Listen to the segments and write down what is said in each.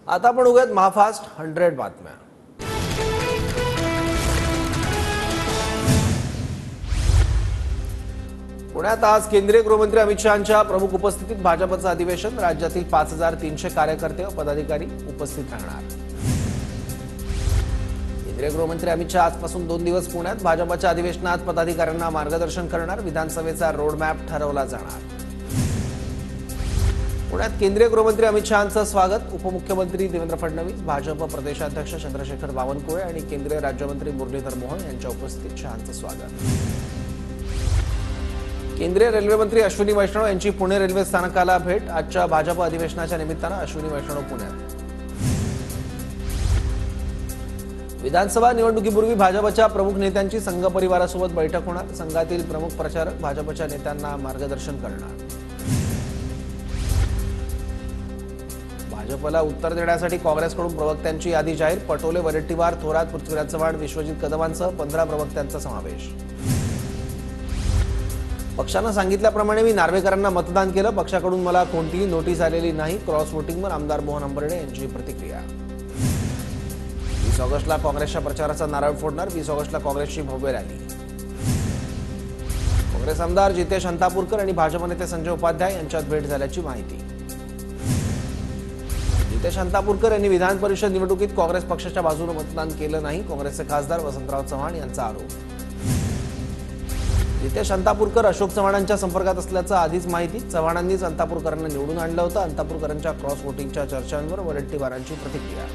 आता आपण बघूयात महाफास्ट 100 बातम्या। पुण्यात आज केंद्रीय गृहमंत्री अमित शहांच्या प्रमुख उपस्थितीत भाजपचं अधिवेशन। राज्यातील 5300 कार्यकर्ते व पदाधिकारी उपस्थित राहणार। केंद्रीय गृहमंत्री अमित शहा आजपासून 2 दिवस पुण्यात भाजपच्या अधिवेशनात पदाधिकाऱ्यांना मार्गदर्शन करणार। विधानसभेचा रोडमॅप ठरवला जाणार। पुण्यात केंद्रीय गृहमंत्री अमित शहांचं स्वागत। उपमुख्यमंत्री देवेंद्र फडणवीस, भाजप प्रदेशाध्यक्ष चंद्रशेखर बावनकुळे आणि केंद्रीय राज्यमंत्री मुरलीधर मोहोळ यांच्या उपस्थितीत शहांचं स्वागत। केंद्रीय रेल्वे मंत्री अश्विनी वैष्णव यांची पुणे रेल्वे स्थानकाला भेट। आजच्या भाजप अधिवेशनाच्या निमित्तानं अश्विनी वैष्णव पुण्यात। विधानसभा निवडणुकीपूर्वी भाजपच्या प्रमुख नेत्यांची संघ परिवारासोबत बैठक होणार। संघातील प्रमुख प्रचारक भाजपच्या नेत्यांना मार्गदर्शन करणार। भाजपला उत्तर देण्यासाठी काँग्रेसकडून प्रवक्त्यांची यादी जाहीर। पटोले, वडेट्टीवार, थोरात, पृथ्वीराज चव्हाण, विश्वजित कदमांसह 15 प्रवक्त्यांचा समावेश। पक्षानं सांगितल्याप्रमाणे मी नार्वेकरांना मतदान केलं। पक्षाकडून मला कोणतीही नोटीस आलेली नाही। क्रॉस वोटिंगवर आमदार मोहन हंबर्डे यांची प्रतिक्रिया। 20 ऑगस्टला काँग्रेसच्या प्रचाराचा नारळ फोडणार। 20 ऑगस्टला काँग्रेसची भव्य रॅली। काँग्रेस आमदार जितेश अंतापूरकर आणि भाजप नेते संजय उपाध्याय यांच्यात भेट झाल्याची माहिती। जितेश अंतापूरकर यांनी विधान परिषद निवडणुकीत काँग्रेस पक्षाच्या बाजूने मतदान केलं नाही। काँग्रेसचे खासदार वसंतराव चव्हाण यांचा आरोप। जितेश अंतापूरकर अशोक चव्हाणांच्या संपर्कात असल्याचं आधीच माहिती। चव्हाणांनीच अंतापूरकरांना निवडून आणलं होतं। अंतापूरकरांच्या क्रॉस वोटिंगच्या चर्चांवर वडेट्टीवारांची प्रतिक्रिया।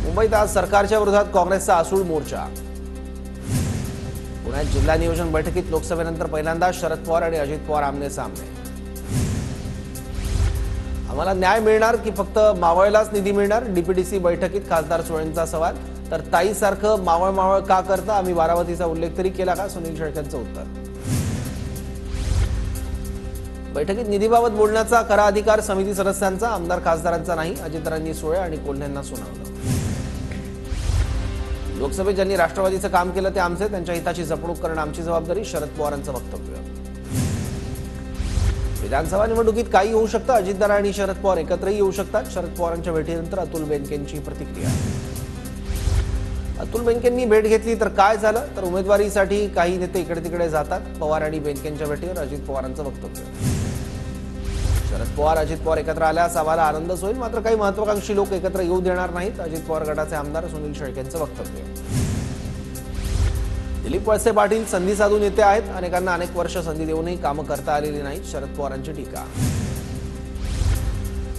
मुंबईत आज सरकारच्या विरोधात काँग्रेसचा आसूड मोर्चा। पुण्यात जिल्हा नियोजन बैठकीत लोकसभेनंतर पहिल्यांदा शरद पवार आणि अजित पवार आमने सामने। आम्हाला न्याय मिळणार की फक्त मावळलाच निधी मिळणार? डीपीडीसी बैठकीत खासदार सुळेंचा सवाल। तर ताईसारखं मावळ मावळ का करता? आम्ही बारामतीचा उल्लेख तरी केला का? सुनील शेळकेंचं उत्तर। बैठकीत निधीबाबत बोलण्याचा खरा अधिकार समिती सदस्यांचा, आमदार खासदारांचा नाही। अजितदारांनी सुळे आणि कोल्हेंना सुनावलं। लोकसभेत ज्यांनी राष्ट्रवादीचं काम केलं ते आमचे, त्यांच्या हिताची जपणूक करणं आमची जबाबदारी, शरद पवारांचं वक्तव्य। विधानसभा निवडणुकीत काही होऊ शकतं। अजितदार आणि शरद पवार एकत्रही येऊ शकतात। शरद पवारांच्या भेटीनंतर अतुल बेनकेंची प्रतिक्रिया। अतुल बेनकेंनी भेट घेतली तर काय झालं? तर उमेदवारीसाठी काही नेते इकडे तिकडे जातात। पवार आणि बेनकेंच्या भेटीवर अजित पवारांचं वक्तव्य। शरद पवार अजित पवार एकत्र आल्यास आम्हाला आनंदच होईल, मात्र काही महत्वाकांक्षी लोक एकत्र येऊ देणार नाहीत। अजित पवार गटाचे आमदार सुनील शेळकेंचं वक्तव्य। दिलीप वळसे पाटील संधी साधून येते आहेत। अनेकांना अनेक वर्ष संधी देऊनही कामं करता आलेली नाहीत। शरद पवारांची टीका।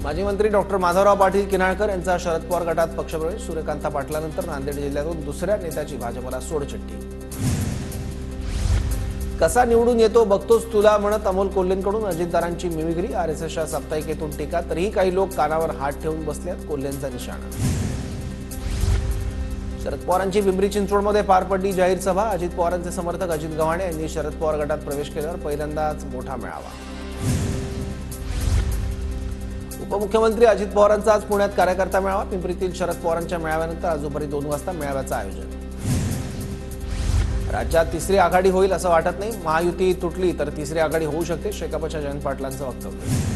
माजी मंत्री डॉक्टर माधवराव पाटील किनाळकर यांचा शरद पवार गटात पक्षप्रवेश। सूर्यकांता पाटलांनंतर नांदेड जिल्ह्यातून दुसऱ्या नेत्याची भाजपला सोडचिठ्ठी। कसा निवडून येतो बघतोच तुला म्हणत अमोल कोल्हेंकडून अजितदारांची मिमिक्री। आरएसएसच्या साप्ताहिकेतून टीका। तरीही काही लोक कानावर हात ठेवून बसल्यात। कोल्हेंचा निशाणा। शरद पवारांची पिंपरी चिंचवडमध्ये पार पडली जाहीर सभा। अजित पवारांचे समर्थक अजित गव्हाणे यांनी शरद पवार गटात प्रवेश केल्यावर पहिल्यांदाच मोठा मेळावा। उपमुख्यमंत्री अजित पवारांचा आज पुण्यात कार्यकर्ता मेळावा। पिंपरीतील शरद पवारांच्या मेळाव्यानंतर आज दुपारी 2 वाजता मेळाव्याचं आयोजन। राज्यात तिसरी आघाडी होईल असं वाटत नाही। महायुती तुटली तर तिसरी आघाडी होऊ शकते, शेकापच्या जयंत पाटलांचं वक्तव्य।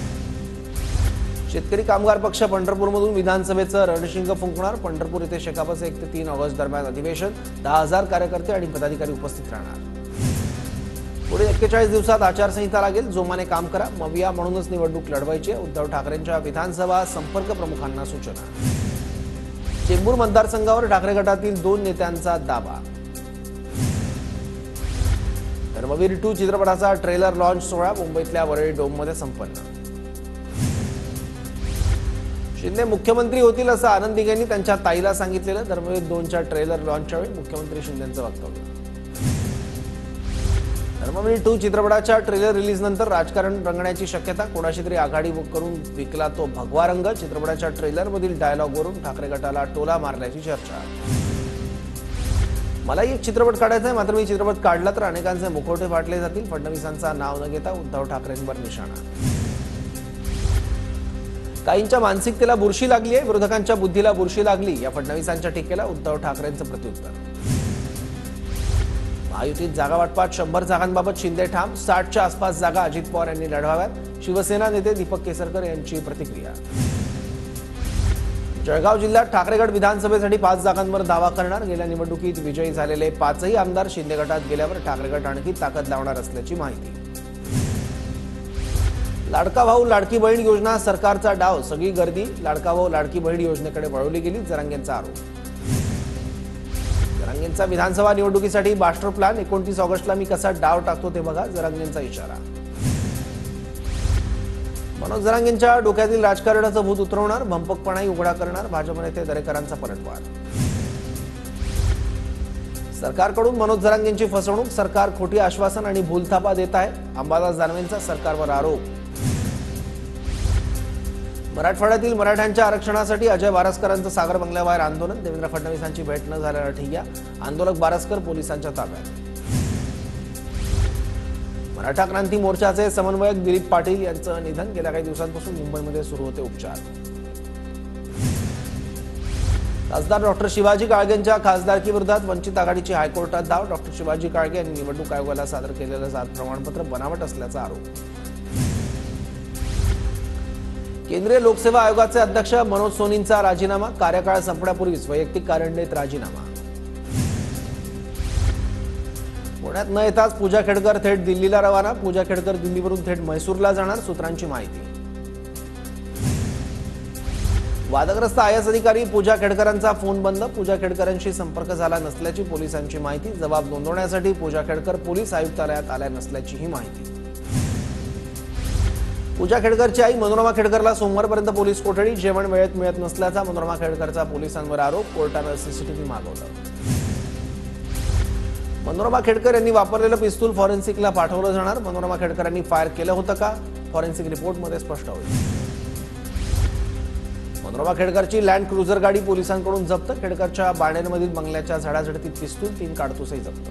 शेतकरी कामगार पक्ष पंढरपूरमधून विधानसभेचं रणशिंग फुंकणार। पंढरपूर येथे शेकापचं 1 ते 3 ऑगस्ट दरम्यान अधिवेशन। 10,000 कार्यकर्ते आणि पदाधिकारी उपस्थित राहणार। पुढे 41 दिवसात आचारसंहिता लागेल, जोमाने काम करा। मविया म्हणूनच निवडणूक लढवायची। उद्धव ठाकरेंच्या विधानसभा संपर्क प्रमुखांना सूचना। चेंबूर मतदारसंघावर ठाकरे गटातील 2 नेत्यांचा दाबा। धर्मवीर 2 चित्रपटाचा ट्रेलर लॉन्च सोहळा मुंबईतल्या वरळी डोममध्ये संपन्न। शिंदे मुख्यमंत्री होतील असं आनंद दिघेंनी त्यांच्या ताईला सांगितलेलं। धर्मवीर 2च्या ट्रेलर लॉन्चच्या वेळी मुख्यमंत्री शिंदेंचं वक्तव्य। धर्मवीर 2 चित्रपटाच्या ट्रेलर रिलीज नंतर राजकारण रंगण्याची शक्यता। कोणाशी तरी आघाडी करून विकला तो भगवा रंग। चित्रपटाच्या ट्रेलरमधील डायलॉगवरून ठाकरे गटाला टोला मारल्याची चर्चा। मलाही एक चित्रपट काढायचा आहे, मात्र मी चित्रपट काढला तर अनेकांचे मुखवटे फाटले जातील। फडणवीसांचा नाव न घेता उद्धव ठाकरेंवर निशाणा। काहींच्या मानसिकतेला बुरशी लागली आहे, विरोधकांच्या बुद्धीला बुरशी लागली, या फडणवीसांच्या टीकेला उद्धव ठाकरेंचं प्रत्युत्तर। महायुतीत जागा वाटपात 100 जागांबाबत शिंदे ठाम। 60च्या आसपास जागा अजित पवार यांनी लढवाव्यात। शिवसेना नेते दीपक केसरकर यांची प्रतिक्रिया। जळगाव जिल्ह्यात ठाकरेगड विधानसभेसाठी 5 जागांवर दावा करणार। गेल्या निवडणुकीत विजयी झालेले 5ही आमदार शिंदे गटात गेल्यावर ठाकरे गट आणखी ताकद लावणार असल्याची माहिती। लाडका भाऊ लाडकी बहीण योजना सरकारचा डाव, सगळी गर्दी लाडका भाऊ लाडकी बहीण योजनेकडे वळवली गेली, जरांगेंचा आरोप। जरांगेंचा विधानसभा निवडणुकीसाठी मास्टर प्लॅन, 29 ऑगस्टला मी कसा डाव टाकतो ते बघा, जरांगेंचा इशारा। मनोज जरांगेंच्या डोक्यातील राजकारणाचं भूत उतरवणार, भंपकपणाही उघडा करणार भाजप नेते दरेकरांचा पलटवार। सरकारकडून मनोज जरांगेंची फसवणूक, सरकार खोटी आश्वासन आणि भूलथापा देत आहे, अंबादास दानवेंचा सरकारवर आरोप। मराठवाड्यातील मराठ्यांच्या आरक्षणासाठी अजय बारसकरांचं सागर बंगल्याबाहेर आंदोलन, देवेंद्र फडणवीसांची भेट न झाल्याला ठिय्या, आंदोलक बारसकर पोलिसांच्या ताब्यात। मराठा क्रांती मोर्चाचे समन्वयक दिलीप पाटील यांचं निधन, गेल्या काही दिवसांपासून मुंबईमध्ये सुरू होते उपचार। खासदार डॉक्टर शिवाजी काळगेंच्या खासदारकीविरोधात वंचित आघाडीची हायकोर्टात धाव, डॉक्टर शिवाजी काळगे यांनी निवडणूक आयोगाला सादर केलेलं जात प्रमाणपत्र बनावट असल्याचा आरोप। केंद्रीय लोकसेवा आयोगाचे अध्यक्ष मनोज सोनींचा राजीनामा, कार्यकाळ संपण्यापूर्वीच वैयक्तिक कारण देत राजीनामा। पुण्यात न येताच पूजा खेडकर थेट दिल्लीला रवाना, पूजा खेडकर दिल्लीवरून थेट म्हैसूरला जाणार, सूत्रांची माहिती। वादग्रस्त आयएस अधिकारी पूजा खेडकरांचा फोन बंद, पूजा खेडकरांशी संपर्क झाला नसल्याची पोलिसांची माहिती, जबाब नोंदवण्यासाठी पूजा खेडकर पोलीस आयुक्तालयात आल्या नसल्याचीही माहिती। पूजा खेडकरची आई मनोरमा खेडकरला सोमवारपर्यंत पोलीस कोठडी, जेवण वेळेत मिळत नसल्याचा मनोरमा खेडकरचा पोलिसांवर आरोप, कोर्टानं सीसीटीव्ही मागवलं। मनोरमा खेडकर यांनी वापरलेलं पिस्तूल फॉरेन्सिकला पाठवलं जाणार, मनोरमा खेडकरांनी फायर केलं होतं का, फॉरेन्सिक रिपोर्टमध्ये स्पष्ट होईल। मनोरमा खेडकरची लँड क्रुझर गाडी पोलिसांकडून जप्त, खेडकरच्या बाणेरमधील बंगल्याच्या झाडाझडतीत पिस्तूल, 3 काडतुसही जप्त।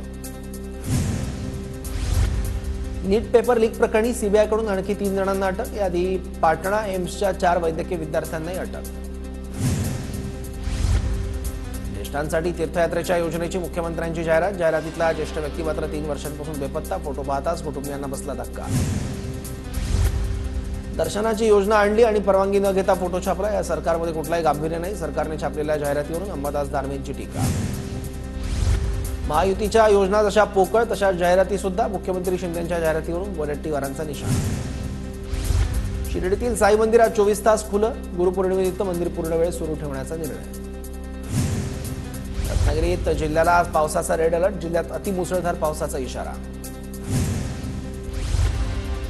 नीट पेपर लीक प्रकरणी सीबीआयकडून आणखी 3 जणांना अटक, याआधी पाटणा एम्सच्या 4 वैद्यकीय विद्यार्थ्यांनाही अटक। ज्येष्ठांसाठी तीर्थयात्रेच्या योजनेची मुख्यमंत्र्यांची जाहिरात, जाहिरातीतला ज्येष्ठ व्यक्ती मात्र 3 वर्षांपासून बेपत्ता, फोटो पाहताच कुटुंबियांना बसला धक्का। दर्शनाची योजना आणली आणि परवानगी न घेता फोटो छापला, या सरकारमध्ये कुठलाही गांभीर्य नाही, सरकारने छापलेल्या जाहिरातीवरून अंबादास दानवेंची टीका। महायुतीच्या योजना जशा पोकळ तशा जाहिराती सुद्धा, मुख्यमंत्री शिंदेंच्या जाहिरातीवरून वडेट्टीवारांचा निशाणा। शिर्डीतील साई मंदिर आज 24 तास खुलं, गुरुपौर्णिमेनिमित्त मंदिर पूर्ण वेळ सुरू ठेवण्याचा निर्णय। रत्नागिरीत जिल्ह्याला आज पावसाचा रेड अलर्ट, जिल्ह्यात अतिमुसळधार पावसाचा इशारा।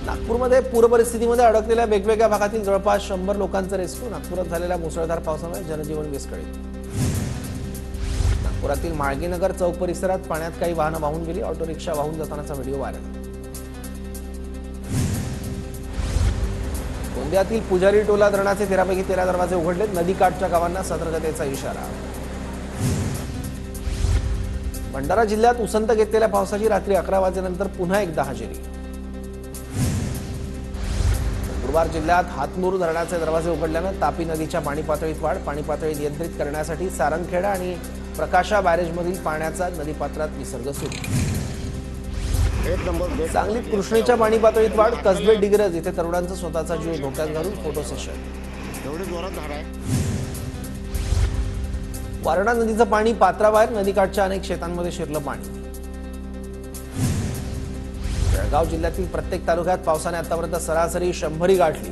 नागपूरमध्ये पूरपरिस्थितीमध्ये अडकलेल्या वेगवेगळ्या भागातील जवळपास 100 लोकांचं रेस्क्यू, नागपुरात झालेल्या मुसळधार पावसामुळे जनजीवन विस्कळीत। नागपुरातील माळगीनगर चौक परिसरात पाण्यात काही वाहनं वाहून गेली, ऑटो रिक्षा वाहून जातानाचा व्हिडिओ व्हायरल। गोंदियातील पुजारी टोला धरणाचे 13 पैकी 13 दरवाजे उघडलेत, नदीकाठच्या गावांना सतर्कतेचा इशारा। भंडारा जिल्ह्यात उसंत घेतलेल्या पावसाची रात्री 11 वाजेनंतर पुन्हा एकदा हजेरी। नंदुरबार जिल्ह्यात हातनूर धरणाचे दरवाजे उघडल्यानं तापी नदीच्या पाणी पातळीत वाढ, पाणी पातळी नियंत्रित करण्यासाठी सारंगखेडा आणि प्रकाशा बॅरेजमधील पाण्याचा नदीपात्रात विसर्ग सुरू। सांगलीत कृष्णेच्या पाणी पातळीत वाढ, कसबे डिग्रज इथे तरुणांचा स्वतःचा जीव धोक्यात घालून फोटो सेशन। वारणा नदीचं पाणी पात्राबाहेर, नदीकाठच्या अनेक शेतांमध्ये शिरलं पाणी। जळगाव जिल्ह्यातील प्रत्येक तालुक्यात पावसाने आतापर्यंत सरासरी 100 गाठली।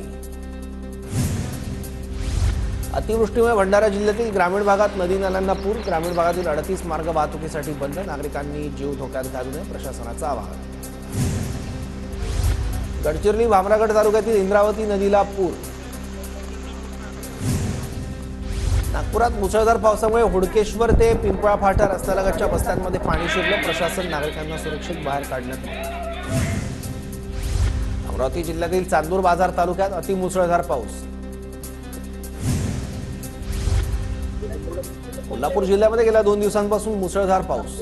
अतिवृष्टीमुळे भंडारा जिल्ह्यातील ग्रामीण भागात नदी नाल्यांना पूर, ग्रामीण भागातील 38 मार्ग वाहतुकीसाठी बंद, नागरिकांनी जीव धोक्यात घालू नये, प्रशासनाचं आवाहन। गडचिरोली भामरागड तालुक्यातील इंद्रावती नदीला पूर। नागपुरात मुसळधार पावसामुळे हुडकेश्वर ते पिंपळा फाटा रस्त्यालगतच्या वस्त्यांमध्ये पाणी शिरलं, प्रशासन नागरिकांना सुरक्षित बाहेर काढण्यात आलं। अमरावती जिल्ह्यातील चांदूर बाजार तालुक्यात अतिमुसळधार पाऊस। कोल्हापूर जिल्ह्यामध्ये गेल्या 2 दिवसांपासून मुसळधार पाऊस।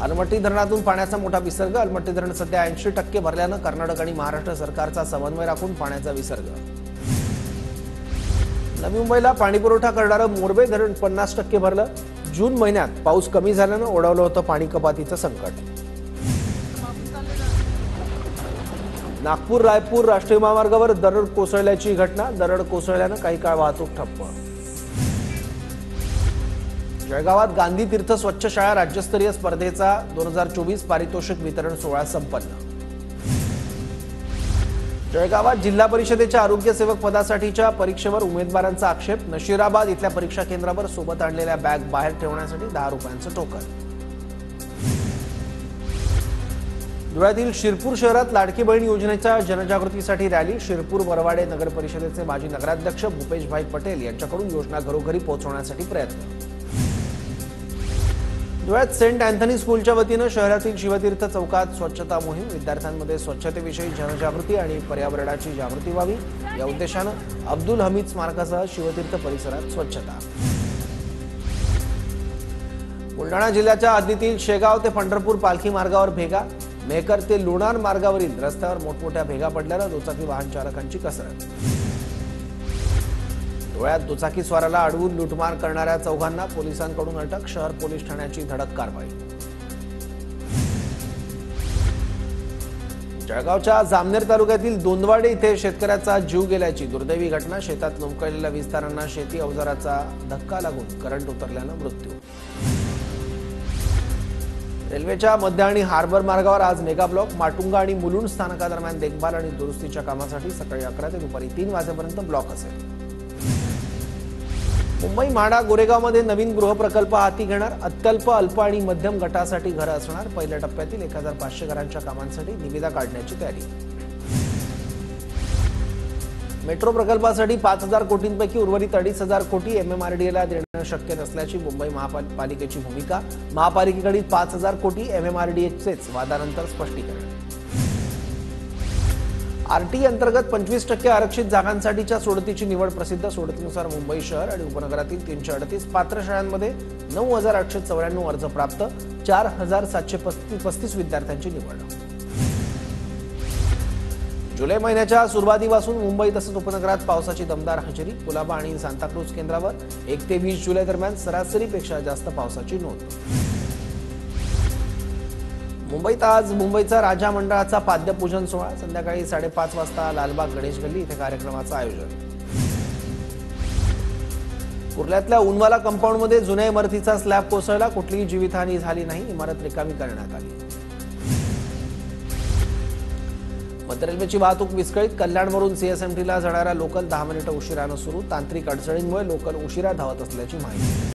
अलमट्टी धरणातून पाण्याचा मोठा विसर्ग, अलमट्टी धरण सध्या 80% भरल्यानं कर्नाटक आणि महाराष्ट्र सरकारचा समन्वय राखून पाण्याचा विसर्ग। नवी मुंबईला पाणीपुरवठा करणारं मोरबे धरण 50% भरलं, जून महिन्यात पाऊस कमी झाल्यानं ओढवलं होतं पाणी कपातीचं संकट। नागपूर रायपूर राष्ट्रीय महामार्गावर दरड कोसळल्याची घटना, दरड कोसळल्यानं काही काळ वाहतूक ठप्प. जळगावात गांधी तीर्थ स्वच्छ शाळा राज्यस्तरीय स्पर्धेचा 2024 पारितोषिक वितरण सोहळा संपन्न. जळगावात जिल्हा परिषदेच्या आरोग्य सेवक पदासाठीच्या परीक्षेवर उमेदवारांचा आक्षेप. नशिराबाद इथल्या परीक्षा केंद्रावर सोबत आणलेल्या बॅग बाहेर ठेवण्यासाठी 10 रुपयांचं टोकन. धुळ्यातील शिरपूर शहरात लाडकी बहीण योजनेच्या जनजागृतीसाठी रॅली. शिरपूर वरवाडे नगर परिषदेचे माजी नगराध्यक्ष भूपेशभाई पटेल यांच्याकडून योजना घरोघरी पोहोचवण्यासाठी प्रयत्न. धुळ्यात सेंट अँथनी स्कूलच्या वतीनं शहरातील शिवतीर्थ चौकात स्वच्छता मोहीम. विद्यार्थ्यांमध्ये स्वच्छतेविषयी जनजागृती आणि पर्यावरणाची जागृती व्हावी या उद्देशानं अब्दुल हमीद स्मारकासह शिवतीर्थ परिसरात स्वच्छता. बुलढाणा जिल्ह्याच्या हद्दीतील शेगाव ते पंढरपूर पालखी मार्गावर भेगा. मेहकर ते लोणार मार्गावरील रस्त्यावर मोठमोठ्या भेगा पडल्यानं दुचाकी वाहन चालकांची कसरत. धुळ्यात दुचाकी स्वाराला अडवून लूटमार करणाऱ्या चौघांना पोलिसांकडून अटक. शहर पोलीस ठाण्याची धडक कारवाई. जळगावच्या जामनेर तालुक्यातील दोंदवाडे इथे शेतकऱ्याचा जीव गेल्याची दुर्दैवी घटना. शेतात लोंबकळलेल्या विस्तारांना शेती अवजाराचा धक्का लागून करंट उतरल्यानं मृत्यू. रेल्वेच्या मध्य आणि हार्बर मार्गावर आज मेगा ब्लॉक. माटुंगा आणि मुलुंड स्थानकादरम्यान देखभाल आणि दुरुस्तीच्या कामासाठी सकाळी 11 ते दुपारी 3 वाजेपर्यंत ब्लॉक असेल. मुंबई म्हाडा गोरेगावमध्ये नवीन गृहप्रकल्प हाती घेणार. अत्यल्प अल्प आणि मध्यम गटासाठी घरं असणार. पहिल्या टप्प्यातील 1500 घरांच्या कामांसाठी निविदा काढण्याची तयारी. मेट्रो प्रकल्पासाठी 5000 कोटींपैकी उर्वरित 2500 कोटी एमएमआरडीएला देणं शक्य नसल्याची मुंबई महापालिकेची भूमिका. महापालिकेकडील 5000 कोटी एमएमआरडीएचेच वादानंतर स्पष्टीकरण. आरटी अंतर्गत 25% आरक्षित जागांसाठीच्या सोडतीची निवड प्रसिद्ध. सोडतीनुसार मुंबई शहर आणि उपनगरातील 338 पात्र शाळांमध्ये 9894 अर्ज प्राप्त. 4735 विद्यार्थ्यांची निवड. जुलै महिन्याच्या सुरुवातीपासून मुंबई तसंच उपनगरात पावसाची दमदार हजेरी. कुलाबा आणि सांताक्रूज केंद्रावर 1 ते 20 जुलै दरम्यान सरासरीपेक्षा जास्त पावसाची नोंद. मुंबईत आज मुंबईचा राजा मंडळाचा पाद्यपूजन सोहळा. संध्याकाळी 5:30 वाजता लालबाग गणेश गल्ली इथे कार्यक्रमाचं आयोजन. कुर्ल्यातल्या उनवाला कंपाऊंडमध्ये जुन्या इमारतीचा स्लॅब कोसळला. कुठलीही जीवितहानी झाली नाही. इमारत रिकामी करण्यात आली. मध्य रेल्वेची वाहतूक विस्कळीत. कल्याणवरून सीएसएमटीला जाणाऱ्या लोकल 10 मिनिटं उशिरानं सुरू. तांत्रिक अडचणींमुळे लोकल उशिरा धावत असल्याची माहिती.